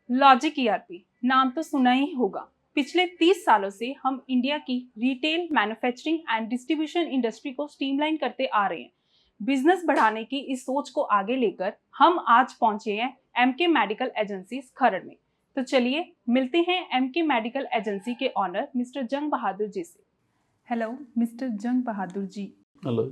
Logic ERP नाम तो सुना ही होगा। पिछले 30 सालों से हम इंडिया की retail, manufacturing and distribution industry को स्ट्रीमलाइन करते आ रहे हैं। बिजनेस बढ़ाने की इस सोच को आगे लेकर हम आज पहुंचे हैं एमके मेडिकल एजेंसीज खरड़ में। तो चलिए मिलते हैं एमके मेडिकल एजेंसी के ऑनर मिस्टर जंग बहादुर जी से। हेलो मिस्टर जंग Bahadur ji. Hello.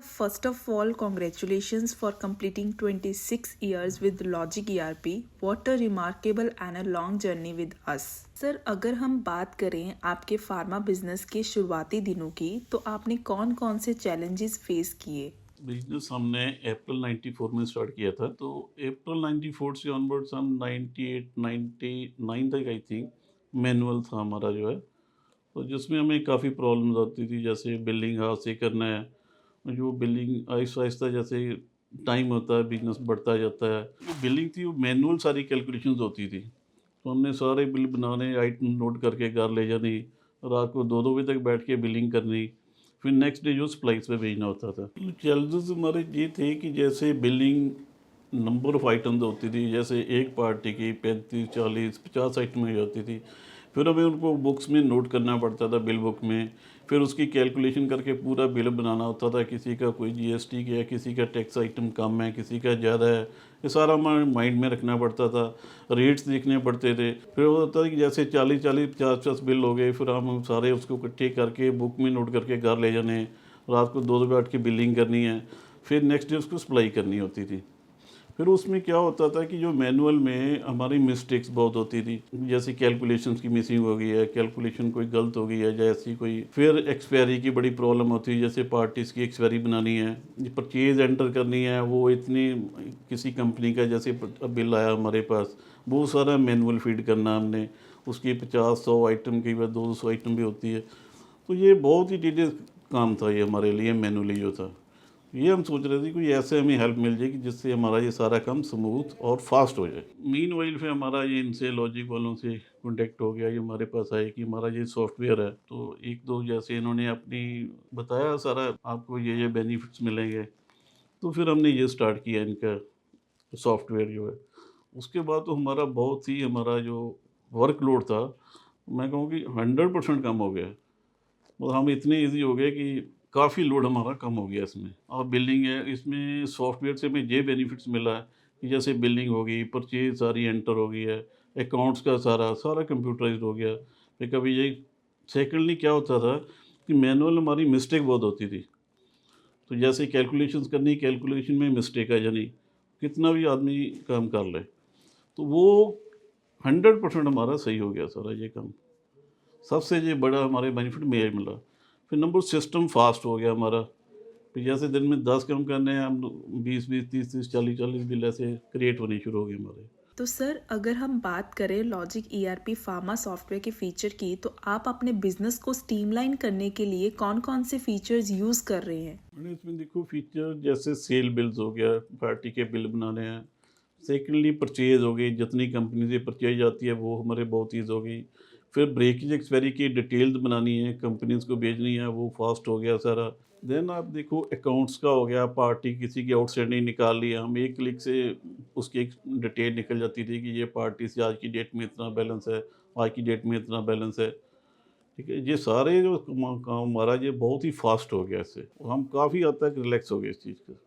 First of all, congratulations for completing 26 years with Logic ERP. What a remarkable and a long journey with us. Sir, अगर हम बात करें आपके फार्मा बिजनेस के शुरुआती दिनों की, तो आपने कौन कौन से चैलेंजेस फेस किए? बिजनेस हमने अप्रैल 94 में स्टार्ट किया था, तो अप्रैल 94 से ऑनवर्ड्स हम 98 99 तक आई थिंक मैनुअल था हमारा जो है। तो जिसमें हमें काफ़ी प्रॉब्लम्स आती थी, जैसे बिलिंग हाथ से करना है, जो बिलिंग आहिस्ता आहिस्ता जैसे टाइम होता है बिजनेस बढ़ता जाता है, जो बिलिंग थी वो मैनुअल सारी कैलकुलेशंस होती थी। तो हमने सारे बिल बनाने, आइटम नोट करके घर ले जानी, रात को 2-2 बजे तक बैठ के बिलिंग करनी, फिर नेक्स्ट डे जो सप्लाईज पे भेजना होता था। चैलेंजेस हमारे ये थे कि जैसे बिलिंग नंबर ऑफ़ आइटम्स होती थी, जैसे एक पार्टी की 35 40 50 आइटमें होती थी, फिर हमें उनको बुक्स में नोट करना पड़ता था, बिल बुक में। फिर उसकी कैलकुलेशन करके पूरा बिल बनाना होता था, किसी का कोई जीएसटी का है, किसी का टैक्स आइटम कम है, किसी का ज़्यादा है, ये सारा हमारे माइंड में रखना पड़ता था। रेट्स देखने पड़ते थे। फिर वो होता था कि जैसे 40-40 50-50 बिल हो गए, फिर हम सारे उसको इकट्ठे करके बुक में नोट करके घर ले जाने, रात को 2-2 बैठ के बिलिंग करनी है, फिर नेक्स्ट डे उसको सप्लाई करनी होती थी। फिर उसमें क्या होता था कि जो मैनुअल में हमारी मिस्टेक्स बहुत होती थी, जैसे कैलकुलेशंस की मिसिंग हो गई है, कैलकुलेशन कोई गलत हो गई है, जैसी कोई फिर एक्सपायरी की बड़ी प्रॉब्लम होती है, जैसे पार्टीज़ की एक्सपायरी बनानी है, परचेज एंटर करनी है, वो इतनी किसी कंपनी का जैसे बिल आया हमारे पास, वो सारा मैनुअल फीड करना हमने, उसकी 50-100 आइटम की बार 200 आइटम भी होती है। तो ये बहुत ही डिटेल काम था ये हमारे लिए, मैनुअली जो था। ये हम सोच रहे थे कोई ऐसे हमें हेल्प मिल जाएगी जिससे हमारा ये सारा काम स्मूथ और फास्ट हो जाए। मीन वाइल फिर हमारा ये इनसे लॉजिक वालों से कॉन्टेक्ट हो गया, ये हमारे पास आए कि हमारा ये सॉफ्टवेयर है, तो एक दो जैसे इन्होंने अपनी बताया सारा आपको ये बेनिफिट्स मिलेंगे, तो फिर हमने ये स्टार्ट किया इनका सॉफ्टवेयर जो है। उसके बाद तो हमारा बहुत ही हमारा जो वर्कलोड था, मैं कहूँ कि 100% कम हो गया। और हम इतने ईज़ी हो गए कि काफ़ी लोड हमारा कम हो गया इसमें। और बिलिंग है, इसमें सॉफ्टवेयर से हमें ये बेनिफिट्स मिला है कि जैसे बिलिंग हो गई, परचेज़ सारी एंटर हो गई है, अकाउंट्स का सारा कंप्यूटराइज़्ड हो गया। फिर कभी ये सेकंडली क्या होता था कि मैनुअल हमारी मिस्टेक बहुत होती थी। तो जैसे कैलकुलेशंस करनी, कैलकुलेशन में मिस्टेक आ जानी, कितना भी आदमी काम कर ले, तो वो 100% हमारा सही हो गया सारा ये काम। सबसे ये बड़ा हमारे बेनिफिट में यही मिला। फिर नंबर सिस्टम फास्ट हो गया हमारा। फिर जैसे दिन में 10 काम करने हैं हम, 20-20 30-30 40-40 बिल ऐसे क्रिएट होने शुरू हो गए हमारे। तो सर, अगर हम बात करें लॉजिक ERP फार्मा सॉफ्टवेयर के फीचर की, तो आप अपने बिजनेस को स्ट्रीमलाइन करने के लिए कौन कौन से फीचर्स यूज़ कर रहे हैं? मैंने इसमें देखो फीचर जैसे सेल बिल्स हो गया, पार्टी के बिल बनाने हैं। सेकेंडली परचेज हो गई, जितनी कंपनी से परचेज आती है वो हमारे बहुत ईज़ हो गई। फिर ब्रेकेज एक्सपायरी की डिटेल्स बनानी है, कंपनीज को भेजनी है, वो फास्ट हो गया सारा। देन आप देखो अकाउंट्स का हो गया, पार्टी किसी की आउटस्टैंडिंग निकाल ली है, हम एक क्लिक से उसकी एक डिटेल निकल जाती थी कि ये पार्टी से आज की डेट में इतना बैलेंस है, आज की डेट में इतना बैलेंस है। ठीक है, ये सारे जो काम हमारा ये बहुत ही फास्ट हो गया इससे, और हम काफ़ी हद तक रिलैक्स हो गए इस चीज़ से।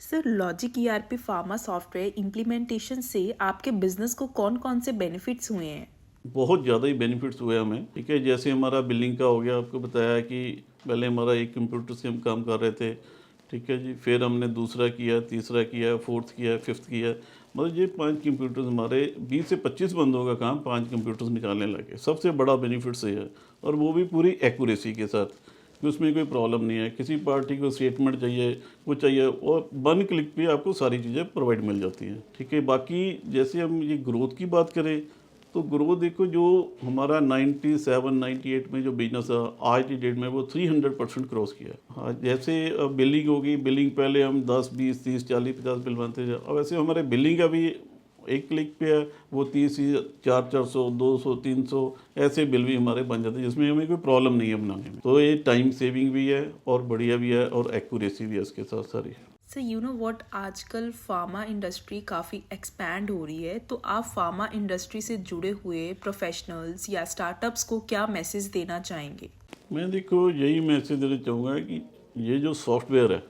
Sir, logic ERP pharma software implementation से आपके बिजनेस को कौन कौन से बेनिफिट्स हुए हैं? बहुत ज़्यादा ही बेनिफिट्स हुए हमें। ठीक है, जैसे हमारा बिलिंग का हो गया, आपको बताया कि पहले हमारा एक कंप्यूटर से हम काम कर रहे थे। ठीक है जी, फिर हमने दूसरा किया, तीसरा किया, फोर्थ किया, फिफ्थ किया, मतलब ये 5 कंप्यूटर्स हमारे 20 से 25 बंदों का काम 5 कंप्यूटर्स निकालने लगे। सबसे बड़ा बेनिफिट ये है, और वो भी पूरी एक्यूरेसी के साथ कि उसमें कोई प्रॉब्लम नहीं है। किसी पार्टी को स्टेटमेंट चाहिए, कुछ चाहिए, और 1 क्लिक पे आपको सारी चीज़ें प्रोवाइड मिल जाती हैं। ठीक है, बाकी जैसे हम ये ग्रोथ की बात करें, तो ग्रोथ देखो जो हमारा 97-98 में जो बिजनेस था, आज की डेट में वो 300% क्रॉस किया। हाँ, जैसे बिलिंग होगी, बिलिंग पहले हम 10-20-30-40-50 बिल बनते थे, अब ऐसे हमारे बिलिंग का भी एक क्लिक पे है, वो 30 400 200 300 ऐसे बिल भी हमारे बन जाते हैं, जिसमें हमें कोई प्रॉब्लम नहीं है बनाने में। तो ये टाइम सेविंग भी है और बढ़िया भी है और एक्यूरेसी भी है इसके साथ सारी। सर यू नो व्हाट, आजकल फार्मा इंडस्ट्री काफ़ी एक्सपैंड हो रही है, तो आप फार्मा इंडस्ट्री से जुड़े हुए प्रोफेशनल्स या स्टार्टअप्स को क्या मैसेज देना चाहेंगे? मैं देखो यही मैसेज देना चाहूँगा कि ये जो सॉफ्टवेयर है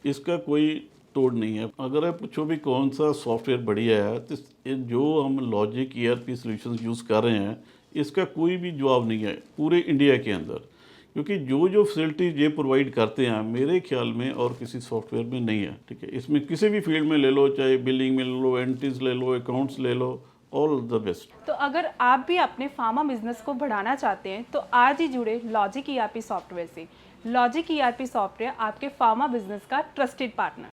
इसका कोई तोड़ नहीं है। अगर आप पूछो भी कौन सा सॉफ्टवेयर बढ़िया है, तो जो हम लॉजिक ERP सॉल्यूशंस यूज़ कर रहे हैं इसका कोई भी जवाब नहीं है पूरे इंडिया के अंदर, क्योंकि जो जो फैसिलिटीज ये प्रोवाइड करते हैं मेरे ख्याल में और किसी सॉफ्टवेयर में नहीं है। ठीक है, इसमें किसी भी फील्ड में ले लो, चाहे बिलिंग में ले लो, एंट्रीज ले लो, अकाउंट्स ले लो, ऑल द बेस्ट। तो अगर आप भी अपने फार्मा बिजनेस को बढ़ाना चाहते हैं तो आज ही जुड़े लॉजिक ERP सॉफ्टवेयर से। लॉजिक ERP सॉफ्टवेयर आपके फार्मा बिजनेस का ट्रस्टेड पार्टनर।